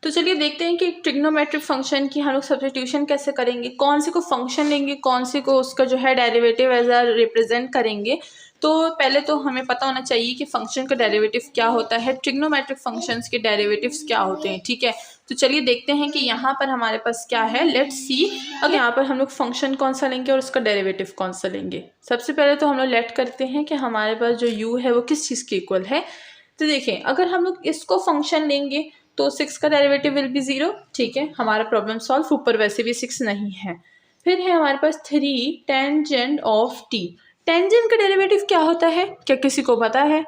तो चलिए देखते हैं कि ट्रिग्नोमेट्रिक फंक्शन की हम लोग सब्स्टिट्यूशन कैसे करेंगे, कौन से को फंक्शन लेंगे, कौन से को उसका जो है डेरिवेटिव एज आ रिप्रेजेंट करेंगे। तो पहले तो हमें पता होना चाहिए कि फंक्शन का डेरिवेटिव क्या होता है, ट्रिग्नोमेट्रिक फंक्शंस के डेरिवेटिव्स क्या होते हैं। ठीक है, तो चलिए देखते हैं कि यहाँ पर हमारे पास क्या है। लेट्स सी, अगर यहाँ पर हम लोग फंक्शन कौन सा लेंगे और उसका डेरिवेटिव कौन सा लेंगे। सबसे पहले तो हम लोग लेट करते हैं कि हमारे पास जो u है वो किस चीज़ के इक्वल है। तो देखें, अगर हम लोग इसको फंक्शन लेंगे तो 6 का डेरिवेटिव विल बी 0। ठीक है, हमारा प्रॉब्लम सॉल्व। ऊपर वैसे भी 6 नहीं है। फिर है हमारे पास 3 टेंजेंट ऑफ t। टेंजेंट का डेरिवेटिव क्या होता है, क्या किसी को पता है?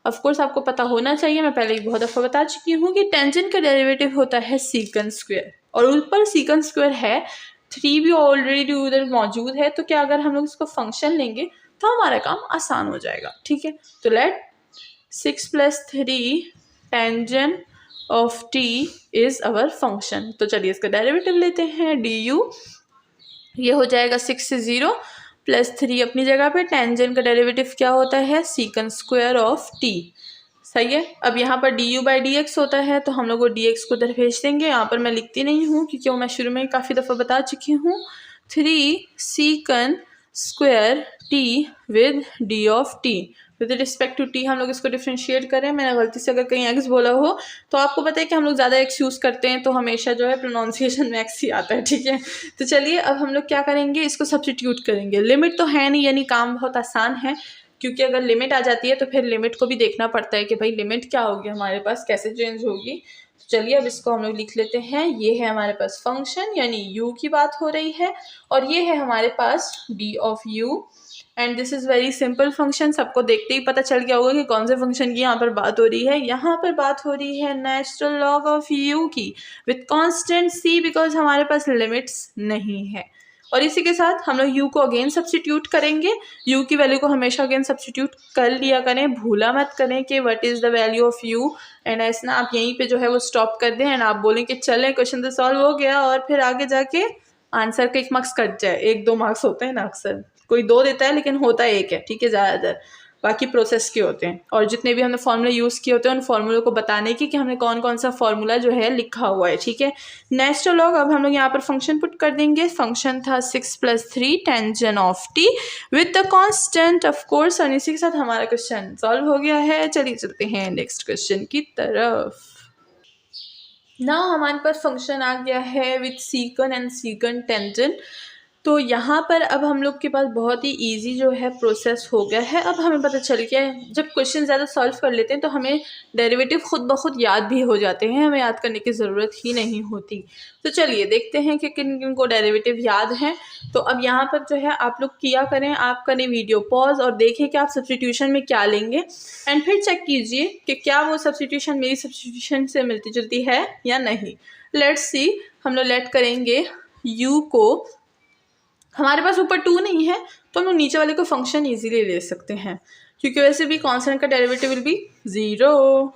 ऑफ कोर्स आपको पता होना चाहिए, मैं पहले ही बहुत दफ़ा बता चुकी हूँ कि टेंजेंट का डेरिवेटिव होता है सीकन स्क्वायर, और ऊपर सीकन स्क्वायर है, 3 भी ऑलरेडी उधर मौजूद है। तो क्या अगर हम लोग इसको फंक्शन लेंगे तो हमारा काम आसान हो जाएगा। ठीक है, तो let 6 + 3 tangent of t is our function. तो चलिए इसका डेरिवेटिव लेते हैं, du। ये हो जाएगा 6 से 0 + 3 अपनी जगह पे। टेंजेंट का डेरिवेटिव क्या होता है, सीकन स्क्वायर ऑफ t। सही है। अब यहाँ पर du/dx होता है, तो हम लोग वो dx को उधर भेज देंगे। यहाँ पर मैं लिखती नहीं हूँ क्योंकि वो मैं शुरू में काफ़ी दफ़ा बता चुकी हूँ। 3 secant square t with d of t। With respect to t हम लोग इसको डिफ्रेंशिएट करें। मैंने गलती से अगर कहीं x बोला हो तो आपको पता है कि हम लोग ज़्यादा x यूज़ करते हैं, तो हमेशा जो है प्रोनाउंसिएशन में x ही आता है। ठीक है, तो चलिए अब हम लोग क्या करेंगे, इसको सब्स्टिट्यूट करेंगे। लिमिट तो है नहीं, यानी काम बहुत आसान है, क्योंकि अगर लिमिट आ जाती है तो फिर लिमिट को भी देखना पड़ता है कि भाई लिमिट क्या होगी हमारे पास, कैसे चेंज होगी। तो चलिए अब इसको हम लोग लिख लेते हैं। ये है हमारे पास फंक्शन, यानी u की बात हो रही है, और ये है हमारे पास d of u। And this is very simple function. सबको देखते ही पता चल गया होगा कि कौन से फंक्शन की यहाँ पर बात हो रही है। यहाँ पर बात हो रही है नेचुरल लॉग ऑफ u की विथ कांस्टेंट c, बिकॉज हमारे पास लिमिट्स नहीं है। और इसी के साथ हम लोग u को अगेन सब्स्टिट्यूट करेंगे। u की वैल्यू को हमेशा अगेन सब्स्टिट्यूट कर लिया करें, भूला मत करें कि what is the value of u। And ऐसा ना आप यहीं पे जो है वो स्टॉप कर दें एंड आप बोलें कि चलें क्वेश्चन तो सॉल्व हो गया, और फिर आगे जाके आंसर के 1 मार्क्स कट जाए। 1-2 मार्क्स होते हैं ना, अक्सर कोई 2 देता है लेकिन होता 1 है। ठीक है, ज़्यादातर बाकी प्रोसेस के होते हैं। और जितने भी हमने फार्मूला यूज़ किए होते हैं उन फार्मूलों को बताने की कि हमने कौन कौन सा फार्मूला जो है लिखा हुआ है। ठीक है, नेचुरल लॉग। अब हम लोग यहाँ पर फंक्शन पुट कर देंगे। फंक्शन था 6 + 3 tangent of t with the constant of course. और इसी के साथ हमारा क्वेश्चन सॉल्व हो गया है। चलिए चलते हैं नेक्स्ट क्वेश्चन की तरफ। ना हमारे पास फंक्शन आ गया है विथ सीकन एंड सीकन टेंजेंट। तो यहाँ पर अब हम लोग के पास बहुत ही इजी जो है प्रोसेस हो गया है। अब हमें पता चल गया है, जब क्वेश्चन ज़्यादा सॉल्व कर लेते हैं तो हमें डेरिवेटिव खुद ब खुद याद भी हो जाते हैं, हमें याद करने की ज़रूरत ही नहीं होती। तो चलिए देखते हैं कि किन किन को डेरिवेटिव याद हैं। तो अब यहाँ पर जो है आप लोग किया करें, आप करें वीडियो पॉज और देखें कि आप सब्स्टिट्यूशन में क्या लेंगे, एंड फिर चेक कीजिए कि क्या वो सब्स्टिट्यूशन मेरी सब्स्टिट्यूशन से मिलती जुलती है या नहीं। लेट्स सी, हम लोग लेट करेंगे u को, हमारे पास ऊपर 2 नहीं है तो हम लोग नीचे वाले को फंक्शन इजीली ले सकते हैं, क्योंकि वैसे भी कांस्टेंट का डेरिवेटिव विल बी 0।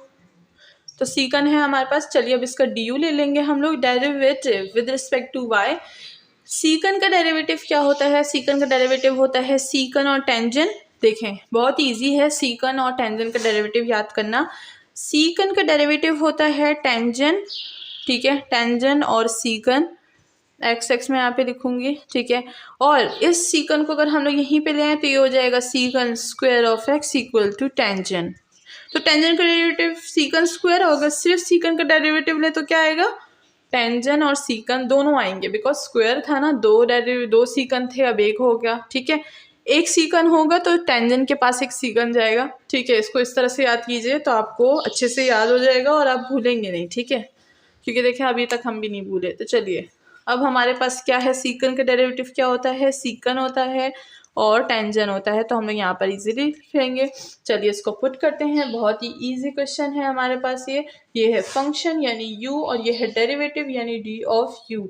तो सीकन है हमारे पास। चलिए अब इसका du ले लेंगे हम लोग, derivative with respect to y। Secant का डेरिवेटिव क्या होता है, सीकन का डेरिवेटिव होता है सीकन और टेंजेंट। देखें बहुत ईजी है सीकन और टेंजेंट का डेरिवेटिव याद करना। सीकन का डेरिवेटिव होता है टेंजेंट। ठीक है, टेंजेंट और सीकन, x मैं यहाँ पे लिखूंगी। ठीक है, और इस सीकन को अगर हम लोग यहीं पे ले आए तो ये हो जाएगा secant square of x equal to tangent. तो टेंजेंट का डेरिवेटिव सीकन स्क्वायर, और अगर सिर्फ सीकन का डेरिवेटिव ले तो क्या आएगा, टेंजेंट और सीकन दोनों आएंगे, बिकॉज स्क्वायर था ना, 2 सीकन थे, अब 1 हो गया। ठीक है, 1 सीकन होगा तो टेंजेंट के पास 1 सीकन जाएगा। ठीक है, इसको इस तरह से याद कीजिए तो आपको अच्छे से याद हो जाएगा और आप भूलेंगे नहीं। ठीक है, क्योंकि देखें अभी तक हम भी नहीं भूले। तो चलिए अब हमारे पास क्या है, सीकन का डेरिवेटिव क्या होता है, सीकन होता है और टेंजेंट होता है। तो हम लोग यहाँ पर इजीली लिखेंगे। चलिए इसको पुट करते हैं, बहुत ही इजी क्वेश्चन है हमारे पास। ये है फंक्शन यानी u, और ये है डेरिवेटिव यानी d ऑफ u।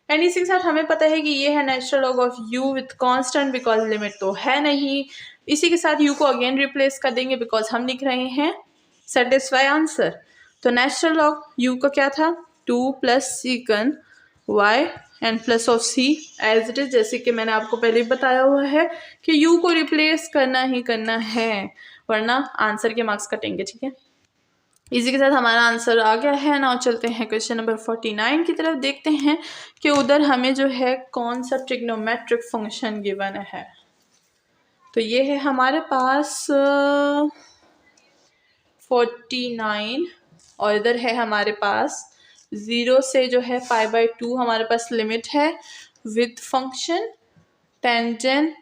एंड इसी के साथ हमें पता है कि ये है natural log of u with constant, because limit तो है नहीं। इसी के साथ u को अगेन रिप्लेस कर देंगे, बिकॉज हम लिख रहे हैं सेटिस्फाई आंसर। तो नेचुरल लॉग u का क्या था, 2 + secant y and plus of c as it is, जैसे कि मैंने आपको पहले बताया हुआ है कि u को रिप्लेस करना ही करना है, वरना आंसर के मार्क्स कटेंगे। ठीक है, इसी के साथ हमारा आंसर आ गया है। नाउ चलते हैं क्वेश्चन नंबर 49 की तरफ, देखते हैं कि उधर हमें जो है कौन सा ट्रिग्नोमेट्रिक फंक्शन गिवन है। तो ये है हमारे पास 49 और इधर है हमारे पास 0 से जो है π/2 हमारे पास लिमिट है with function tangent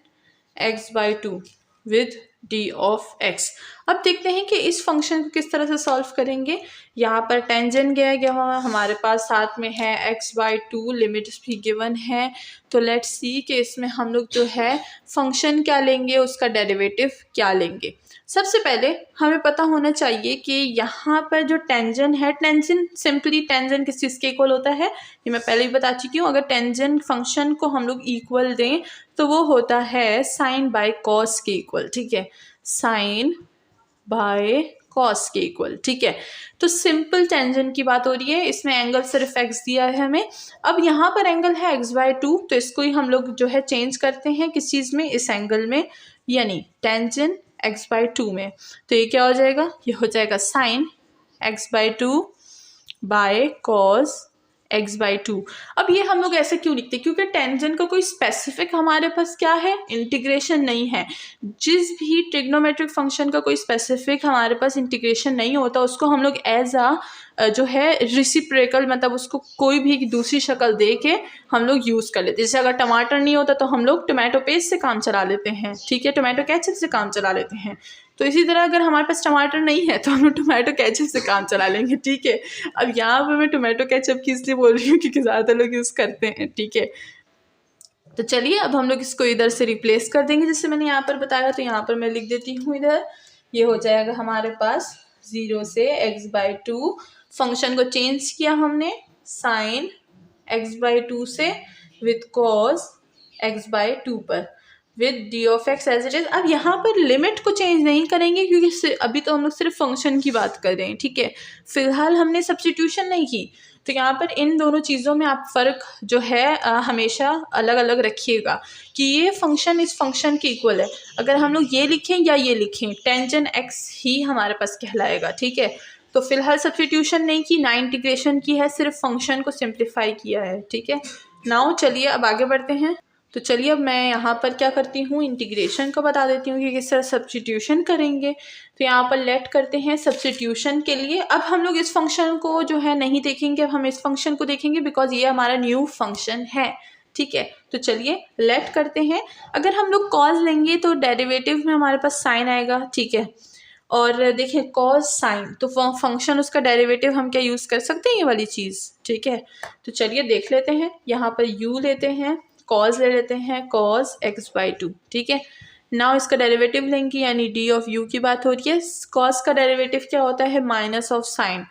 x/2 with D of x। अब देखते हैं कि इस फंक्शन को किस तरह से सॉल्व करेंगे। यहाँ पर टेंजेंट गया हुआ हमारे पास, साथ में है x/2, लिमिट्स भी गिवन है। तो लेट्स सी कि इसमें हम लोग जो है फंक्शन क्या लेंगे, उसका डेरिवेटिव क्या लेंगे। सबसे पहले हमें पता होना चाहिए कि यहाँ पर जो टेंजेंट है, टेंजेंट सिंपली टेंजेंट किस चीज़ के इक्वल होता है, ये मैं पहले ही बता चुकी हूँ। अगर टेंजेंट फंक्शन को हम लोग इक्वल दें तो वो होता है साइन बाय कॉस के इक्वल, ठीक है, साइन बाय कॉस के इक्वल, ठीक है। तो सिंपल टेंजेंट की बात हो रही है, इसमें एंगल सिर्फ x दिया है हमें। अब यहाँ पर एंगल है x/2, तो इसको ही हम लोग जो है चेंज करते हैं किस चीज़ में, इस एंगल में, यानी टेंजेंट x/2 में। तो ये क्या हो जाएगा, ये हो जाएगा sign x/2 by cos x/2। अब ये हम लोग ऐसे क्यों लिखते हैं, क्योंकि टेंजेंट का कोई स्पेसिफिक हमारे पास क्या है, इंटीग्रेशन नहीं है। जिस भी ट्रिग्नोमेट्रिक फंक्शन का कोई स्पेसिफिक हमारे पास इंटीग्रेशन नहीं होता, उसको हम लोग एज जो है रिसिप्रोकल, मतलब उसको कोई भी दूसरी शक्ल दे के हम लोग यूज़ कर लेते हैं। जैसे अगर टमाटर नहीं होता तो हम लोग टोमेटो पेस्ट से काम चला लेते हैं, ठीक है, टोमेटो केचप से काम चला लेते हैं। तो इसी तरह अगर हमारे पास टमाटर नहीं है तो हम लोग टोमेटो केचप से काम चला लेंगे, ठीक है। अब यहाँ पर मैं टोमेटो केचप की इसलिए बोल रही हूँ क्योंकि ज़्यादातर लोग यूज़ करते हैं, ठीक है। तो चलिए अब हम लोग इसको इधर से रिप्लेस कर देंगे जैसे मैंने यहाँ पर बताया। तो यहाँ पर मैं लिख देती हूँ, इधर ये हो जाएगा हमारे पास 0 से x/2, फंक्शन को चेंज किया हमने साइन x/2 से विद कॉस x/2 पर with D of x as it is. अब यहाँ पर लिमिट को चेंज नहीं करेंगे क्योंकि अभी तो हम लोग सिर्फ फंक्शन की बात कर रहे हैं, ठीक है। फिलहाल हमने सब्स्टिट्यूशन नहीं की, तो यहाँ पर इन दोनों चीज़ों में आप फ़र्क जो है हमेशा अलग अलग रखिएगा कि ये फंक्शन इस फंक्शन के इक्वल है। अगर हम लोग ये लिखें या ये लिखें, टेंजेंट एक्स ही हमारे पास कहलाएगा, ठीक है। तो फिलहाल सब्स्टिट्यूशन नहीं की, ना इंटीग्रेशन की है, सिर्फ फंक्शन को सिंप्लीफाई किया है, ठीक है। नाउ चलिए अब आगे बढ़ते हैं। तो चलिए अब मैं यहाँ पर क्या करती हूँ, इंटीग्रेशन को बता देती हूँ कि किस तरह सब्स्टिट्यूशन करेंगे। तो यहाँ पर लेट करते हैं सब्स्टिट्यूशन के लिए। अब हम लोग इस फंक्शन को जो है नहीं देखेंगे, अब हम इस फंक्शन को देखेंगे बिकॉज ये हमारा न्यू फंक्शन है, ठीक है। तो चलिए लेट करते हैं। अगर हम लोग कॉस लेंगे तो डेरिवेटिव में हमारे पास साइन आएगा, ठीक है। और देखिए कॉस साइन, तो फंक्शन उसका डेरिवेटिव हम क्या यूज़ कर सकते हैं, ये वाली चीज़, ठीक है। तो चलिए देख लेते हैं। यहाँ पर u लेते हैं, कॉस ले लेते हैं, कॉस x/2, ठीक है। नाउ इसका डेरिवेटिव लेंगे, यानी डी ऑफ u की बात हो रही है। कॉस का डेरिवेटिव क्या होता है, माइनस ऑफ साइन,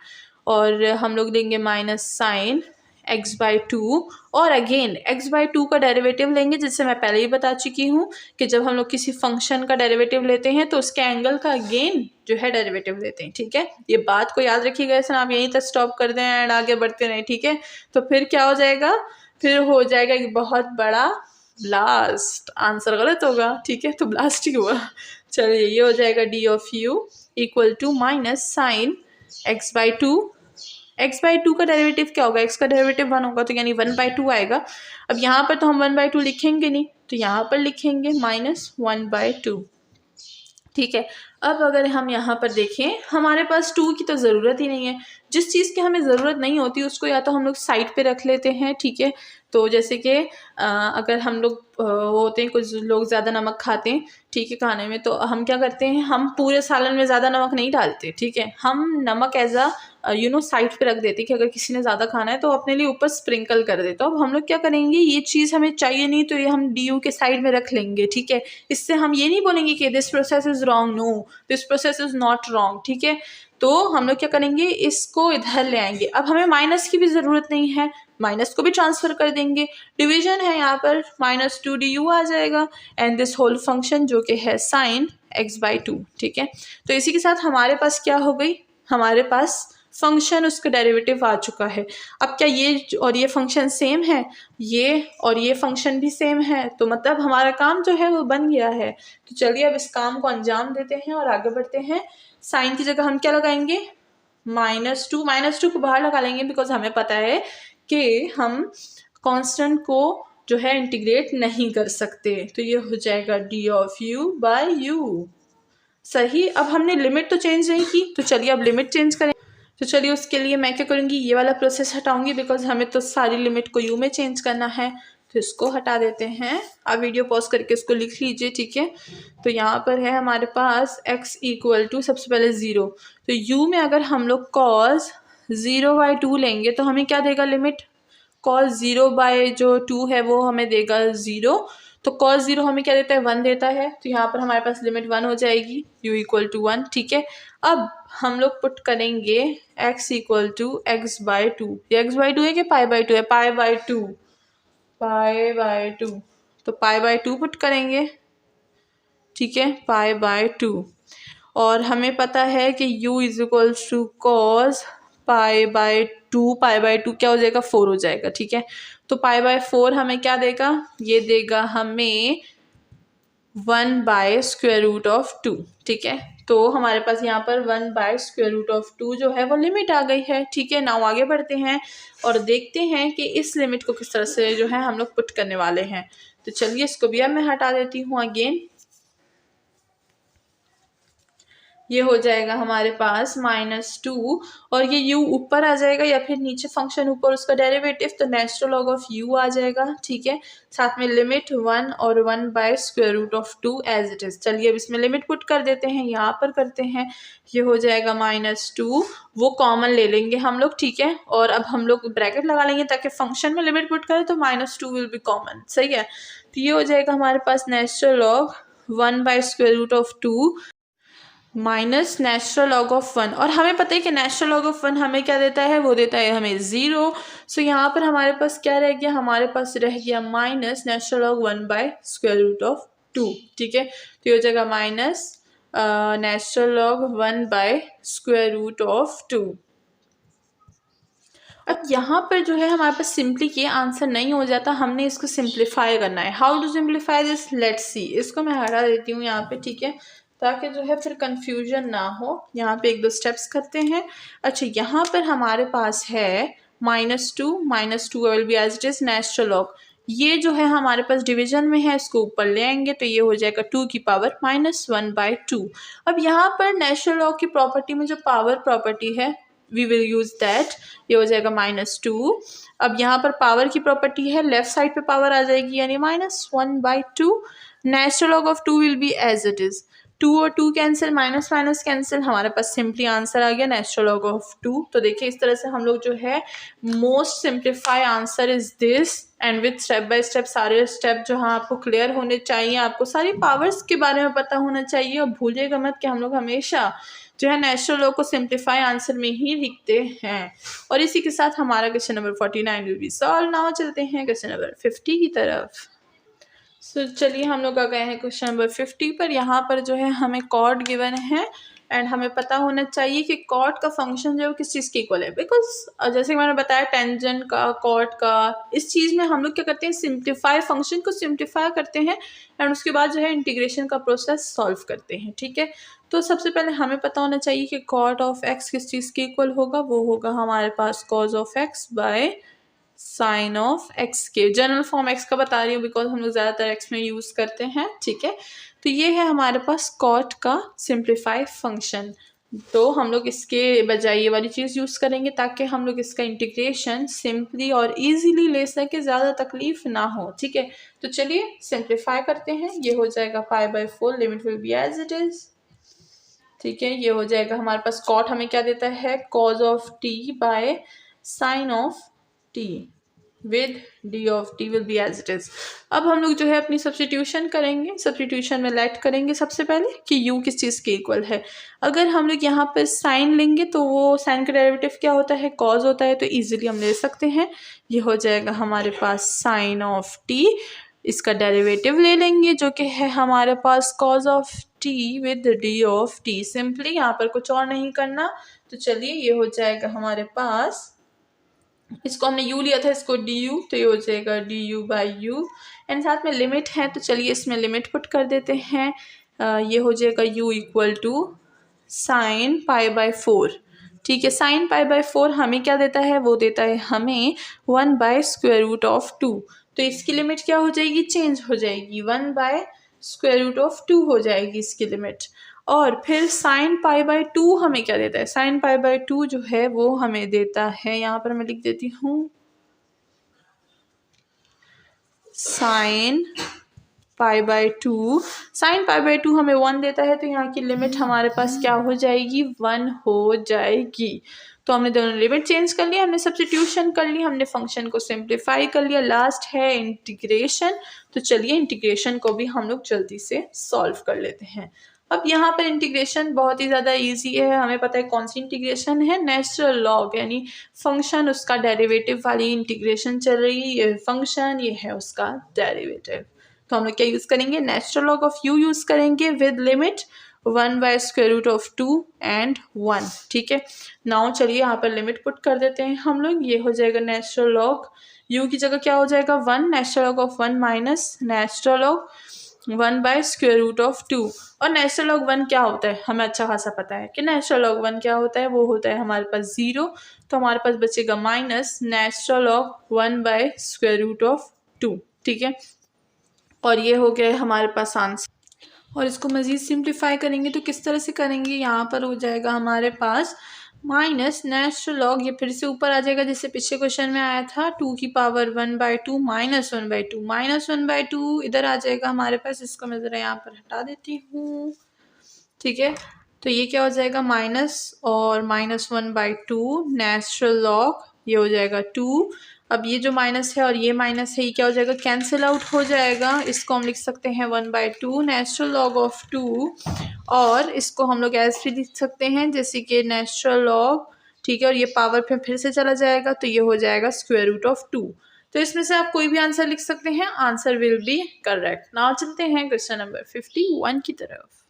और हम लोग लेंगे माइनस साइन x/2, और अगेन x/2 का डेरिवेटिव लेंगे, जिससे मैं पहले ही बता चुकी हूँ कि जब हम लोग किसी फंक्शन का डेरिवेटिव लेते हैं तो उसके एंगल का अगेन जो है डेरिवेटिव लेते हैं, ठीक है। ये बात को याद रखिएगा, ऐसा आप यहीं तक स्टॉप कर दें एंड आगे बढ़ते रहें, ठीक है। तो फिर क्या हो जाएगा, फिर हो जाएगा एक बहुत बड़ा ब्लास्ट, आंसर गलत होगा, ठीक है। तो ब्लास्ट ही हुआ। चलिए ये हो जाएगा d of u equal to minus sine x/2। x/2 का डेरिवेटिव क्या होगा, x का डेरिवेटिव 1 होगा, तो यानी 1/2 आएगा। अब यहाँ पर तो हम 1/2 लिखेंगे नहीं, तो यहाँ पर लिखेंगे माइनस 1/2, ठीक है। अब अगर हम यहाँ पर देखें, हमारे पास 2 की तो ज़रूरत ही नहीं है। जिस चीज़ की हमें ज़रूरत नहीं होती उसको या तो हम लोग साइड पे रख लेते हैं, ठीक है। तो जैसे कि अगर हम लोग होते हैं, कुछ लोग ज़्यादा नमक खाते हैं, ठीक है, खाने में, तो हम क्या करते हैं, हम पूरे सालन में ज़्यादा नमक नहीं डालते, ठीक है। हम नमक एज साइड पे रख देते हैं कि अगर किसी ने ज़्यादा खाना है तो अपने लिए ऊपर स्प्रिंकल कर दे। तो अब हम लोग क्या करेंगे, ये चीज़ हमें चाहिए नहीं तो ये हम डी यू के साइड में रख लेंगे, ठीक है। इससे हम ये नहीं बोलेंगे कि this process is wrong, no this process is not wrong, ठीक है। तो हम लोग क्या करेंगे, इसको इधर ले आएंगे। अब हमें माइनस की भी ज़रूरत नहीं है, माइनस को भी ट्रांसफ़र कर देंगे। डिवीजन है यहाँ पर, -2du आ जाएगा एंड दिस होल फंक्शन जो कि है साइन x/2, ठीक है। तो इसी के साथ हमारे पास क्या हो गई, हमारे पास फंक्शन उसका डेरिवेटिव आ चुका है। अब क्या ये और ये फंक्शन सेम है, ये और ये फंक्शन भी सेम है, तो मतलब हमारा काम जो है वो बन गया है। तो चलिए अब इस काम को अंजाम देते हैं और आगे बढ़ते हैं। साइन की जगह हम क्या लगाएंगे, -2 को बाहर लगा लेंगे बिकॉज हमें पता है कि हम कांस्टेंट को जो है इंटीग्रेट नहीं कर सकते। तो ये हो जाएगा d of u by u. सही। अब हमने लिमिट तो चेंज नहीं की, तो चलिए अब लिमिट चेंज करें। तो चलिए उसके लिए मैं क्या करूँगी, ये वाला प्रोसेस हटाऊंगी बिकॉज हमें तो सारी लिमिट को यू में चेंज करना है। तो इसको हटा देते हैं। आप वीडियो पॉज करके इसको लिख लीजिए, ठीक है। तो यहाँ पर है हमारे पास x इक्वल टू सबसे पहले 0। तो u में अगर हम लोग cos 0/2 लेंगे तो हमें क्या देगा लिमिट, cos 0/2 है वो हमें देगा 0। तो cos 0 हमें क्या देता है, 1 देता है। तो यहाँ पर हमारे पास लिमिट 1 हो जाएगी, u इक्वल टू 1, ठीक है। अब हम लोग पुट करेंगे x इक्वल टू x/2। ये x/2 है कि π/2 है, π/2, π/2। तो π/2 पुट करेंगे, ठीक है, π/2। और हमें पता है कि u is equal to cos π/2, π/2 क्या हो जाएगा, 4 हो जाएगा, ठीक है। तो π/4 हमें क्या देगा, ये देगा हमें 1/√2, ठीक है। तो हमारे पास यहाँ पर 1/√2 जो है वो लिमिट आ गई है, ठीक है। नाउ आगे बढ़ते हैं और देखते हैं कि इस लिमिट को किस तरह से जो है हम लोग पुट करने वाले हैं। तो चलिए इसको भी अब मैं हटा देती हूँ अगेन। ये हो जाएगा हमारे पास -2 और ये u ऊपर आ जाएगा या फिर नीचे फंक्शन ऊपर उसका डेरिवेटिव, तो नेचुरल लॉग ऑफ u आ जाएगा, ठीक है। साथ में लिमिट 1 और 1/√2 एज इट इज। चलिए अब इसमें लिमिट पुट कर देते हैं, यहाँ पर करते हैं। ये हो जाएगा -2, वो कॉमन ले लेंगे हम लोग, ठीक है। और अब हम लोग ब्रैकेट लगा लेंगे ताकि फंक्शन में लिमिट पुट करें तो -2 विल बी कॉमन, सही है। तो ये हो जाएगा हमारे पास natural log 1/√2 minus natural log of 1। और हमें पता है कि नेचुरल लॉग ऑफ 1 हमें क्या देता है, वो देता है हमें 0। सो यहाँ पर हमारे पास क्या रह गया, हमारे पास रह गया माइनस नेचुरल लॉग 1/√2, ठीक है। तो ये हो जाएगा माइनस नेचुरल लॉग 1/√2। अब यहाँ पर जो है हमारे पास सिंपली ये आंसर नहीं हो जाता, हमने इसको सिंप्लीफाई करना है। How to simplify this, let's see. इसको मैं हटा देती हूँ यहाँ पे, ठीक है, ताकि जो है फिर कंफ्यूजन ना हो। यहाँ पे 1-2 स्टेप्स करते हैं। अच्छा, यहाँ पर हमारे पास है -2 will be as it is natural log. ये जो है हमारे पास डिवीजन में है, इसको ऊपर ले आएंगे तो ये हो जाएगा 2 की पावर -1/2। अब यहाँ पर नेचुरल लॉग की प्रॉपर्टी में जो पावर प्रॉपर्टी है वी विल यूज दैट। ये हो जाएगा -2। अब यहाँ पर पावर की प्रॉपर्टी है, लेफ्ट साइड पे पावर आ जाएगी यानी -1/2। Natural log of 2 will be as it is. 2 और 2 कैंसिल, माइनस माइनस कैंसिल, हमारे पास सिंपली आंसर आ गया नेचुरल लॉग ऑफ 2। तो देखिए इस तरह से हम लोग जो है most simplify answer is this, and with step by step सारे स्टेप जो हाँ आपको क्लियर होने चाहिए। आपको सारी पावर्स के बारे में पता होना चाहिए और भूलिएगा मत कि हम लोग हमेशा जो है नेचुरल लॉग को सिंप्लीफाई आंसर में ही लिखते हैं। और इसी के साथ हमारा question number 49 will be solve. Now चलते हैं क्वेश्चन नंबर 50 की तरफ। सो चलिए हम लोग आ गए हैं क्वेश्चन नंबर 50 पर। यहाँ पर जो है हमें कॉर्ड गिवन है एंड हमें पता होना चाहिए कि कॉट का फंक्शन जो है किस चीज़ के इक्वल है। बिकॉज जैसे कि मैंने बताया टेंजेंट का, कॉट का, इस चीज़ में हम लोग क्या करते हैं, सिंप्लीफाई, फंक्शन को सिंप्लीफाई करते हैं एंड उसके बाद जो है इंटीग्रेशन का प्रोसेस सॉल्व करते हैं, ठीक है। तो सबसे पहले हमें पता होना चाहिए कि कॉट ऑफ एक्स किस चीज़ के इक्वल होगा, वो होगा हमारे पास cos of X by sine of X के। जनरल फॉर्म एक्स का बता रही हूँ बिकॉज हम लोग ज़्यादातर एक्स में यूज़ करते हैं, ठीक है। तो ये है हमारे पास कॉट का सिंप्लीफाई फंक्शन। तो हम लोग इसके बजाय ये वाली चीज़ यूज़ करेंगे ताकि हम लोग इसका इंटीग्रेशन सिंपली और इजीली ले सके, ज़्यादा तकलीफ ना हो, ठीक है। तो चलिए सिंप्लीफाई करते हैं। ये हो जाएगा 5/4, limit will be as it is, ठीक है। ये हो जाएगा हमारे पास कॉट हमें क्या देता है, cos of t by sine of T with D of t will be as it is. अब हम लोग जो है अपनी सब्स्टिट्यूशन करेंगे। सब्स्टिट्यूशन में लेट करेंगे सबसे पहले कि u किस चीज़ के इक्वल है। अगर हम लोग यहाँ पर साइन लेंगे तो वो साइन का डेरिवेटिव क्या होता है, कॉज होता है, तो इजीली हम ले सकते हैं। ये हो जाएगा हमारे पास साइन ऑफ टी, इसका डेरिवेटिव ले लेंगे जो कि है हमारे पास cos of T with D of T. Simply यहाँ पर कुछ और नहीं करना। तो चलिए ये हो जाएगा हमारे पास, इसको हमने u लिया था, इसको du, तो ये हो जाएगा du/u एंड साथ में लिमिट है तो चलिए इसमें लिमिट पुट कर देते हैं। ये हो जाएगा u इक्वल टू साइन π/4, ठीक है। साइन पाई बाय 4 हमें क्या देता है, वो देता है हमें 1/√2। तो इसकी लिमिट क्या हो जाएगी, चेंज हो जाएगी, 1/√2 हो जाएगी इसकी लिमिट। और फिर साइन पाई बाय 2 हमें क्या देता है, साइन पाई बाय 2 जो है वो हमें देता है, यहाँ पर मैं लिख देती हूँ, sine pi by 2, sine pi by 2 हमें 1 देता है, तो यहाँ की लिमिट हमारे पास क्या हो जाएगी, 1 हो जाएगी। तो हमने दोनों लिमिट चेंज कर लिया, हमने सब्स्टिट्यूशन कर ली, हमने फंक्शन को सिंप्लीफाई कर लिया, लास्ट है इंटीग्रेशन। तो चलिए इंटीग्रेशन को भी हम लोग जल्दी से सॉल्व कर लेते हैं। अब यहाँ पर इंटीग्रेशन बहुत ही ज़्यादा इजी है, हमें पता है कौन सी इंटीग्रेशन है, नेचुरल लॉग, यानी फंक्शन उसका डेरिवेटिव वाली इंटीग्रेशन चल रही है, ये फंक्शन ये है उसका डेरिवेटिव। तो हम लोग क्या यूज़ करेंगे, natural log of u use करेंगे विद लिमिट 1/√2 एंड 1। ठीक है, नाउ चलिए यहाँ पर लिमिट पुट कर देते हैं हम लोग, ये हो जाएगा नेचुरल लॉग, u की जगह क्या हो जाएगा 1, natural log of 1 minus natural log 1/√2। और नेचुरल लॉग 1 क्या होता है, हमें अच्छा खासा पता है कि नेचुरल लॉग 1 क्या होता है, वो होता है हमारे पास 0। तो हमारे पास बचेगा माइनस नेचुरल लॉग 1/√2। ठीक है, और ये हो गया हमारे पास आंसर। और इसको मज़ीद सिंप्लीफाई करेंगे तो किस तरह से करेंगे, यहाँ पर हो जाएगा हमारे पास माइनस नेचुरल लॉग, ये फिर से ऊपर आ जाएगा जैसे पिछले क्वेश्चन में आया था, 2 की पावर 1/2 माइनस 1/2, माइनस 1/2 इधर आ जाएगा हमारे पास, इसको मैं ज़रा यहाँ पर हटा देती हूँ। ठीक है, तो ये क्या हो जाएगा माइनस और माइनस 1/2 नेचुरल लॉग, ये हो जाएगा 2। अब ये जो माइनस है और ये माइनस है, ये क्या हो जाएगा, कैंसिल आउट हो जाएगा। इसको हम लिख सकते हैं 1/2 नेचुरल लॉग ऑफ 2, और इसको हम लोग ऐसे भी लिख सकते हैं जैसे कि नेचुरल लॉग, ठीक है, और ये पावर पे फिर से चला जाएगा, तो ये हो जाएगा √2। तो इसमें से आप कोई भी आंसर लिख सकते हैं, answer will be correct. Now चलते हैं क्वेश्चन नंबर 51 की तरफ।